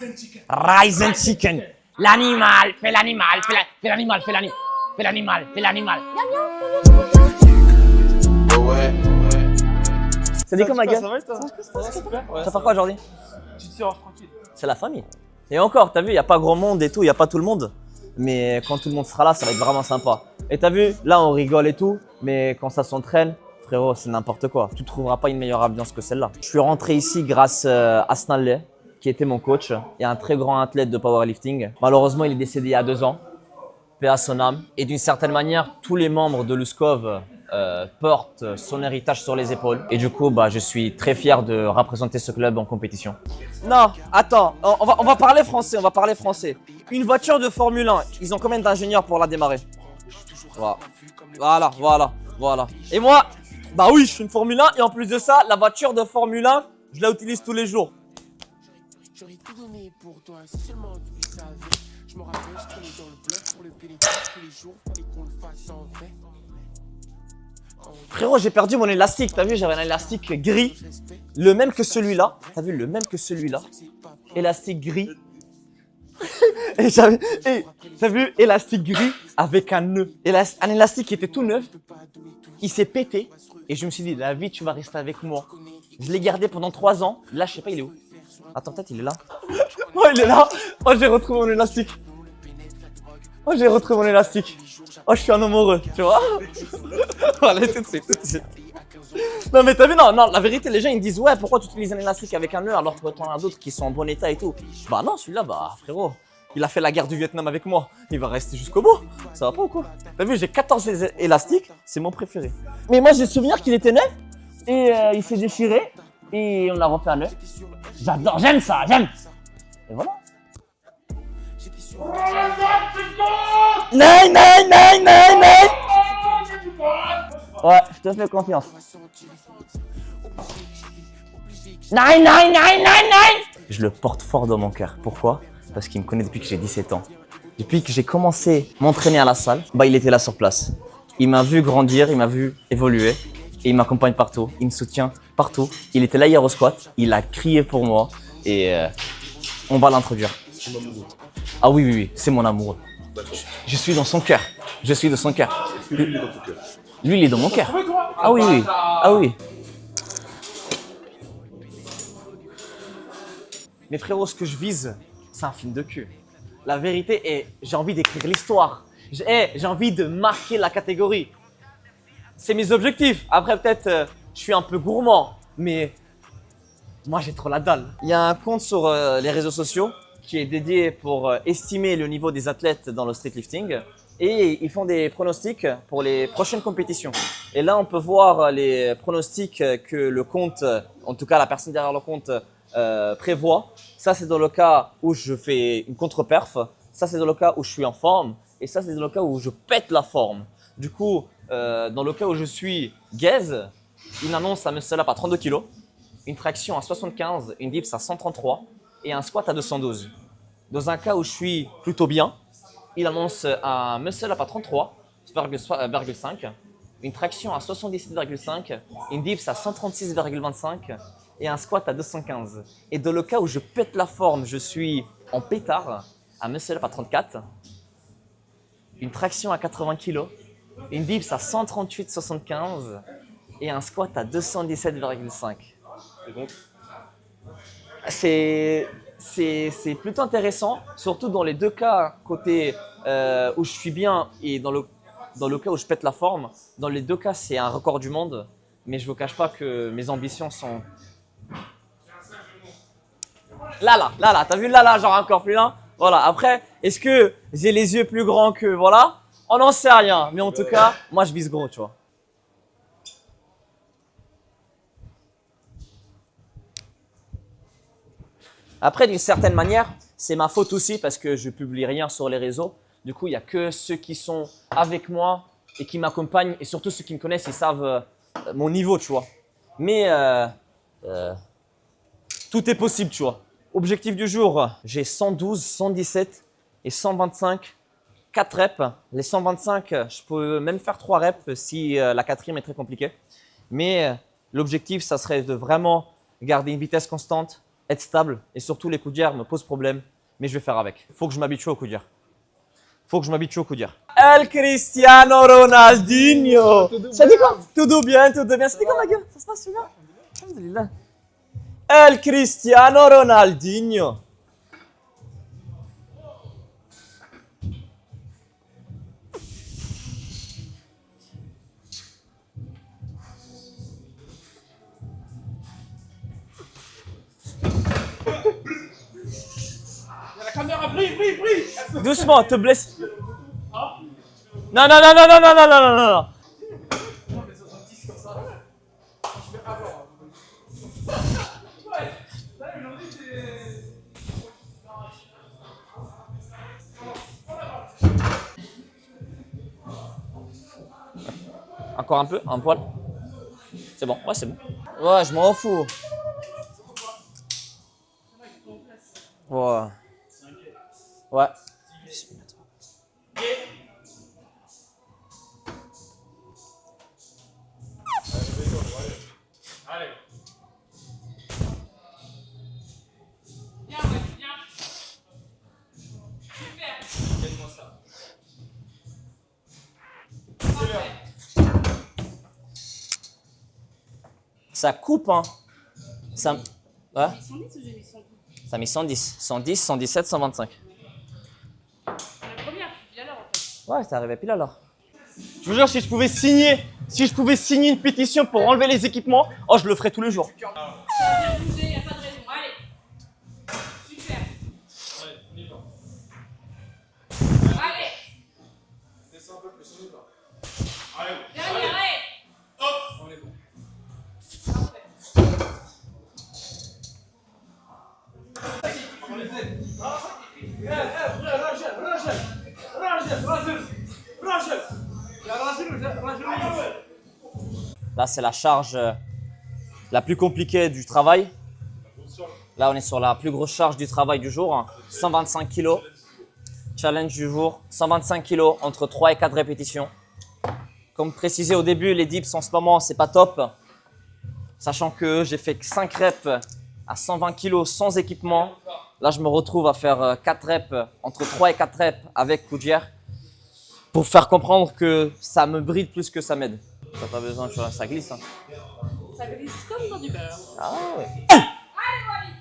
Rise and chicken. L'animal, fais l'animal, fais l'animal, fais l'animal, fais l'animal, fais l'animal. Ça dit comme ma gueule? Ça va, toi? Ça va, super. Ouais, Ça fait quoi aujourd'hui? tu te sors tranquille. C'est la famille. Et encore, t'as vu, il n'y a pas grand monde et tout, il n'y a pas tout le monde. Mais quand tout le monde sera là, ça va être vraiment sympa. Et t'as vu, là on rigole et tout, mais quand ça s'entraîne, frérot, c'est n'importe quoi. Tu ne trouveras pas une meilleure ambiance que celle-là. Je suis rentré ici grâce à Stanley, qui était mon coach et un très grand athlète de powerlifting. Malheureusement, il est décédé il y a 2 ans. Paix à son âme. Et d'une certaine manière, tous les membres de l'USCOV portent son héritage sur les épaules. Et du coup, je suis très fier de représenter ce club en compétition. Non, attends, on va parler français, on va parler français. Une voiture de Formule 1, ils ont combien d'ingénieurs pour la démarrer? Voilà. Et moi, bah oui, je suis une Formule 1 et en plus de ça, la voiture de Formule 1, je la utilise tous les jours. J'aurais tout donné pour toi, si seulement tu savais. Je me rappelle, je traînais dans le bloc pour le bénéfice tous les jours, fallait qu'on le fasse en vrai. Frérot, j'ai perdu mon élastique, t'as vu, j'avais un élastique gris, le même que celui-là, t'as vu, le même que celui-là, élastique gris. Et t'as vu, élastique gris avec un nœud, un élastique qui était tout neuf, il s'est pété et je me suis dit, la vie, tu vas rester avec moi. Je l'ai gardé pendant 3 ans, là, je sais pas, il est où? Attends, peut-être il est là. Oh, il est là. Oh, j'ai retrouvé mon élastique. Oh, je suis un amoureux, tu vois. Voilà, tout de suite. Non, mais t'as vu, non, la vérité, les gens, ils me disent, ouais, pourquoi tu utilises un élastique avec un nœud alors que t'en as d'autres qui sont en bon état et tout. Bah non, celui-là, frérot, il a fait la guerre du Vietnam avec moi. Il va rester jusqu'au bout. Ça va pas ou quoi? T'as vu, j'ai 14 élastiques, c'est mon préféré. Mais moi, j'ai le souvenir qu'il était neuf et il s'est déchiré et on l'a refait à neuf. J'adore, j'aime ça, j'aime. Et voilà. Non. Ouais, je te fais confiance. Non. Je le porte fort dans mon cœur. Pourquoi? Parce qu'il me connaît depuis que j'ai 17 ans. Depuis que j'ai commencé à m'entraîner à la salle, il était là sur place. Il m'a vu grandir, il m'a vu évoluer et il m'accompagne partout. Il me soutient partout. Il était là hier au squat, il a crié pour moi et on va l'introduire. Ah oui, c'est mon amoureux. Je suis dans son cœur. Est-ce que lui, il est dans ton cœur? Lui, il est dans mon cœur. Ah oui. Mais frérot, ce que je vise, c'est un film de cul. La vérité est, j'ai envie d'écrire l'histoire. J'ai envie de marquer la catégorie. C'est mes objectifs. Après, peut-être, je suis un peu gourmand, mais moi, j'ai trop la dalle. Il y a un compte sur les réseaux sociaux qui est dédié pour estimer le niveau des athlètes dans le streetlifting. Et ils font des pronostics pour les prochaines compétitions. Et là, on peut voir les pronostics que le compte, en tout cas la personne derrière le compte, prévoit. Ça, c'est dans le cas où je fais une contre-perf. Ça, c'est dans le cas où je suis en forme. Et ça, c'est dans le cas où je pète la forme. Du coup, dans le cas où je suis gaze, une annonce à muscle up à 32 kg, une traction à 75, une dips à 133 et un squat à 212. Dans un cas où je suis plutôt bien, il annonce un muscle up à 33,5, une traction à 77,5, une dips à 136,25 et un squat à 215. Et dans le cas où je pète la forme, je suis en pétard, un muscle up à 34, une traction à 80 kg, une dips à 138,75 et un squat à 217,5. Et donc, c'est plutôt intéressant, surtout dans les 2 cas, côté où je suis bien et dans le cas où je pète la forme. Dans les 2 cas, c'est un record du monde, mais je ne vous cache pas que mes ambitions sont… Là, t'as vu là, genre encore plus là. Voilà, après, est-ce que j'ai les yeux plus grands que… Voilà, on n'en sait rien, mais en tout cas, moi je vise gros, tu vois. Après, d'une certaine manière, c'est ma faute aussi parce que je publie rien sur les réseaux. Du coup, il n'y a que ceux qui sont avec moi et qui m'accompagnent et surtout ceux qui me connaissent, ils savent mon niveau, tu vois. Mais tout est possible, tu vois. Objectif du jour, j'ai 112, 117 et 125, 4 reps. Les 125, je peux même faire 3 reps si la 4e est très compliquée. Mais l'objectif, ça serait de vraiment garder une vitesse constante, être stable et surtout les coudières me posent problème, mais je vais faire avec. Faut que je m'habitue aux coudières. Faut que je m'habitue aux coudières. El Cristiano Ronaldinho. Ça dit quoi? Tout bien, tout bien. Ça dit quoi ma gueule? Ça se passe bien? Alhamdulillah. El Cristiano Ronaldinho. La caméra brille. Doucement, te blesse. Non, non, non, non, non, non, non, non, non, non. Non, mais 70 comme ça. Je vais avoir. Ouais. Là, aujourd'hui, c'est. Encore un peu, un poil. C'est bon, ouais, c'est bon. Ouais, je m'en fous. Ouais. Ouais. Allez. Bien, ouais, bien. Super. Donne-moi ça. Parfait. Ça coupe, hein. Ça. Ouais. 110 ou j'ai mis 110? Ça a mis 110. 110, 117, 125. La première, je suis à l'heure en fait. Ouais, c'est arrivé pile alors. Je vous jure, si je pouvais signer une pétition pour enlever les équipements, oh, je le ferais tous les jours. Ça va bien bouger, y a pas de raison. Allez. Super. Allez, on y va. Allez. Descends un peu plus, on y va. Allez. Derrière, allez. Hop. On est bon. Parfait. On les aide. Là, c'est la charge la plus compliquée du travail. Là, on est sur la plus grosse charge du travail du jour. 125 kg. Challenge du jour. 125 kg entre 3 et 4 répétitions. Comme précisé au début, les dips en ce moment, c'est pas top. Sachant que j'ai fait 5 reps à 120 kg sans équipement. Là, je me retrouve à faire 4 reps, entre 3 et 4 reps avec coudière. Pour faire comprendre que ça me bride plus que ça m'aide. T'as pas besoin, tu vois, ça glisse. Hein. Ça glisse comme dans du beurre. Ah ouais. Allez, Wally.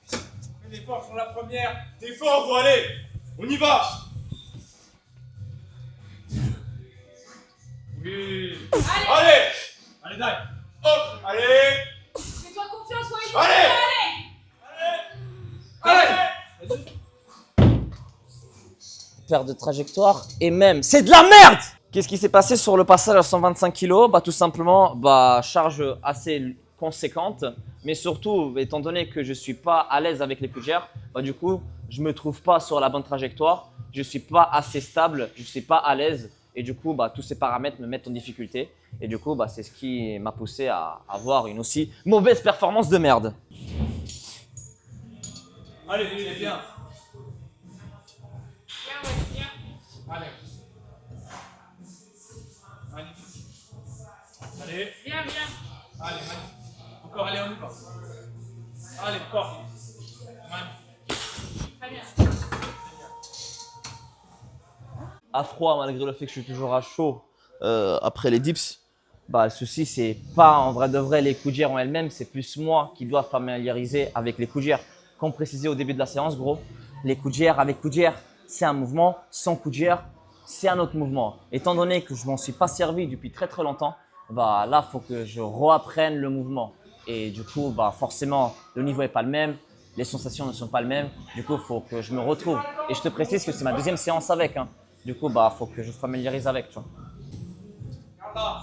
Fais l'effort sur la première. T'es fort, faut aller. On y va. Oui. Allez. Allez. Allez, Dai. Hop. Allez. Fais-toi confiance, Wally. Allez. Allez. Allez. Perte de trajectoire et même, c'est de la merde! Qu'est-ce qui s'est passé sur le passage à 125 kg? Bah, tout simplement, charge assez conséquente, mais surtout, étant donné que je ne suis pas à l'aise avec les coudières, du coup, je ne me trouve pas sur la bonne trajectoire, je ne suis pas assez stable, je ne suis pas à l'aise, et du coup, tous ces paramètres me mettent en difficulté, et du coup, c'est ce qui m'a poussé à avoir une aussi mauvaise performance de merde. Allez, c'est bien. Bien, Wally, bien. Allez. Magnifique. Allez. Bien, bien. Allez, magnifique. Encore, allez, on y va. Allez, encore. Magnifique. Très bien. À froid, malgré le fait que je suis toujours à chaud après les dips, le souci, c'est pas en vrai de vrai les coudières en elles-mêmes, c'est plus moi qui dois familiariser avec les coudières. Comme précisé au début de la séance, gros, les coudières avec coudières, c'est un mouvement, sans coudières, c'est un autre mouvement. Étant donné que je m'en suis pas servi depuis très très longtemps, là, il faut que je réapprenne le mouvement. Et du coup, forcément, le niveau n'est pas le même, les sensations ne sont pas les mêmes. Du coup, il faut que je me retrouve. Et je te précise que c'est ma deuxième séance avec. Hein. Du coup, faut que je familiarise avec. Tu vois. Garde là.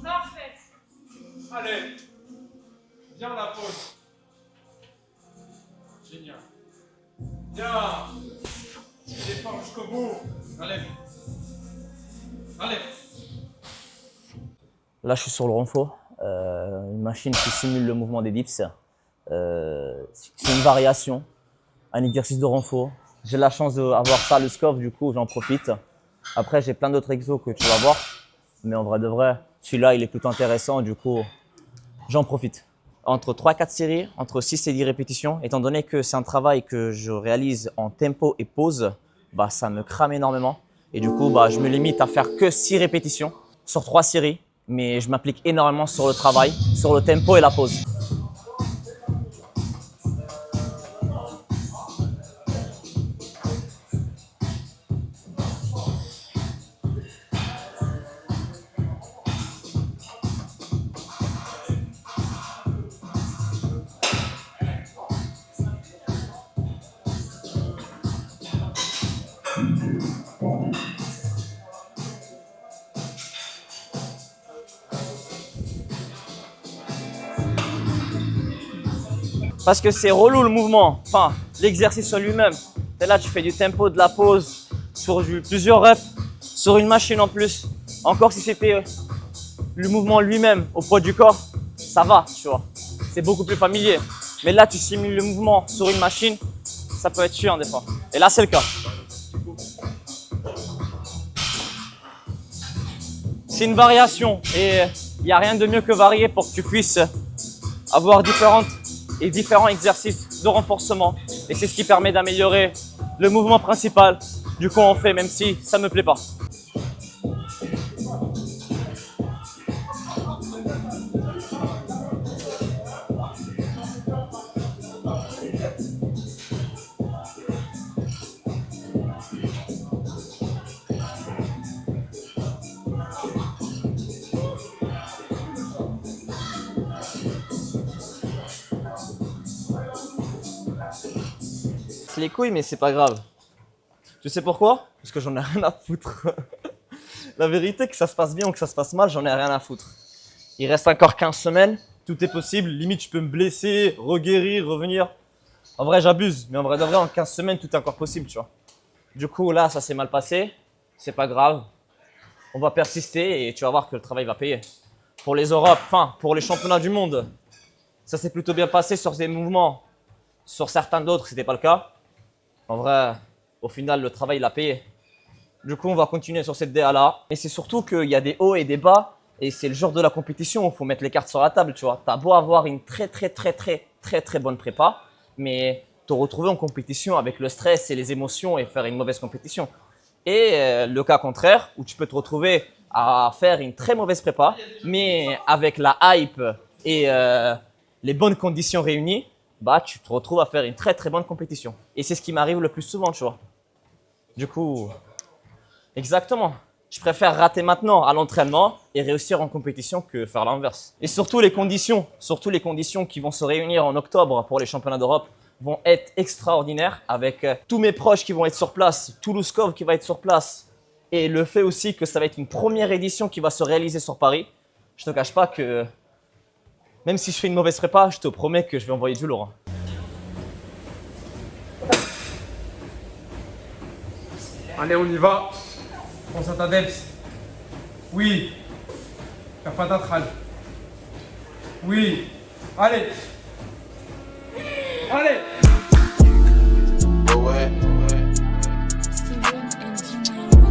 Parfait. Allez. Viens la pause. Génial. Bien. L'effort jusqu'au bout. Allez. Allez. Là, je suis sur le renfo, une machine qui simule le mouvement des dips. C'est une variation, un exercice de renfo. J'ai la chance d'avoir ça, le scope, du coup, j'en profite. Après, j'ai plein d'autres exos que tu vas voir. Mais en vrai de vrai, celui-là, il est plutôt intéressant, du coup, j'en profite. entre 3 4 séries, entre 6 et 10 répétitions. Étant donné que c'est un travail que je réalise en tempo et pause, bah, ça me crame énormément. Et du coup, bah, je me limite à faire que 6 répétitions sur 3 séries. Mais je m'applique énormément sur le travail, sur le tempo et la pause. Parce que c'est relou le mouvement, enfin l'exercice en lui-même. Et là, tu fais du tempo, de la pause sur plusieurs reps, sur une machine en plus. Encore si c'était le mouvement lui-même au poids du corps, ça va, tu vois. C'est beaucoup plus familier. Mais là, tu simules le mouvement sur une machine, ça peut être chiant des fois. Et là, c'est le cas. C'est une variation et il n'y a rien de mieux que varier pour que tu puisses avoir différents exercices de renforcement. Et c'est ce qui permet d'améliorer le mouvement principal du coup on fait, même si ça ne me plaît pas. Les couilles, mais c'est pas grave. Tu sais pourquoi? Parce que j'en ai rien à foutre. La vérité, que ça se passe bien ou que ça se passe mal, j'en ai rien à foutre. Il reste encore 15 semaines, tout est possible. Limite, je peux me blesser, reguérir, revenir. En vrai, j'abuse, mais en vrai de vrai, en 15 semaines, tout est encore possible, tu vois. Du coup, là, ça s'est mal passé. C'est pas grave. On va persister et tu vas voir que le travail va payer. Pour les Europes, enfin, pour les championnats du monde, ça s'est plutôt bien passé sur des mouvements. Sur certains d'autres, c'était pas le cas. En vrai, au final, le travail l'a payé. Du coup, on va continuer sur cette DA-là. Et c'est surtout qu'il y a des hauts et des bas. Et c'est le genre de la compétition où il faut mettre les cartes sur la table, tu vois. Tu as beau avoir une très bonne prépa, mais te retrouver en compétition avec le stress et les émotions et faire une mauvaise compétition. Et le cas contraire, où tu peux te retrouver à faire une très mauvaise prépa, mais avec la hype et les bonnes conditions réunies, bah, tu te retrouves à faire une très bonne compétition. Et c'est ce qui m'arrive le plus souvent, tu vois. Du coup, exactement. Je préfère rater maintenant à l'entraînement et réussir en compétition que faire l'inverse. Et surtout les conditions qui vont se réunir en octobre pour les championnats d'Europe vont être extraordinaires avec tous mes proches qui vont être sur place, Toulouse-Cove qui va être sur place et le fait aussi que ça va être une première édition qui va se réaliser sur Paris. Je te cache pas que même si je fais une mauvaise prépa, je te promets que je vais envoyer du lourd. Allez, on y va. Pense à ta delts. Oui. T'as pas d'atral. Oui. Allez. Allez.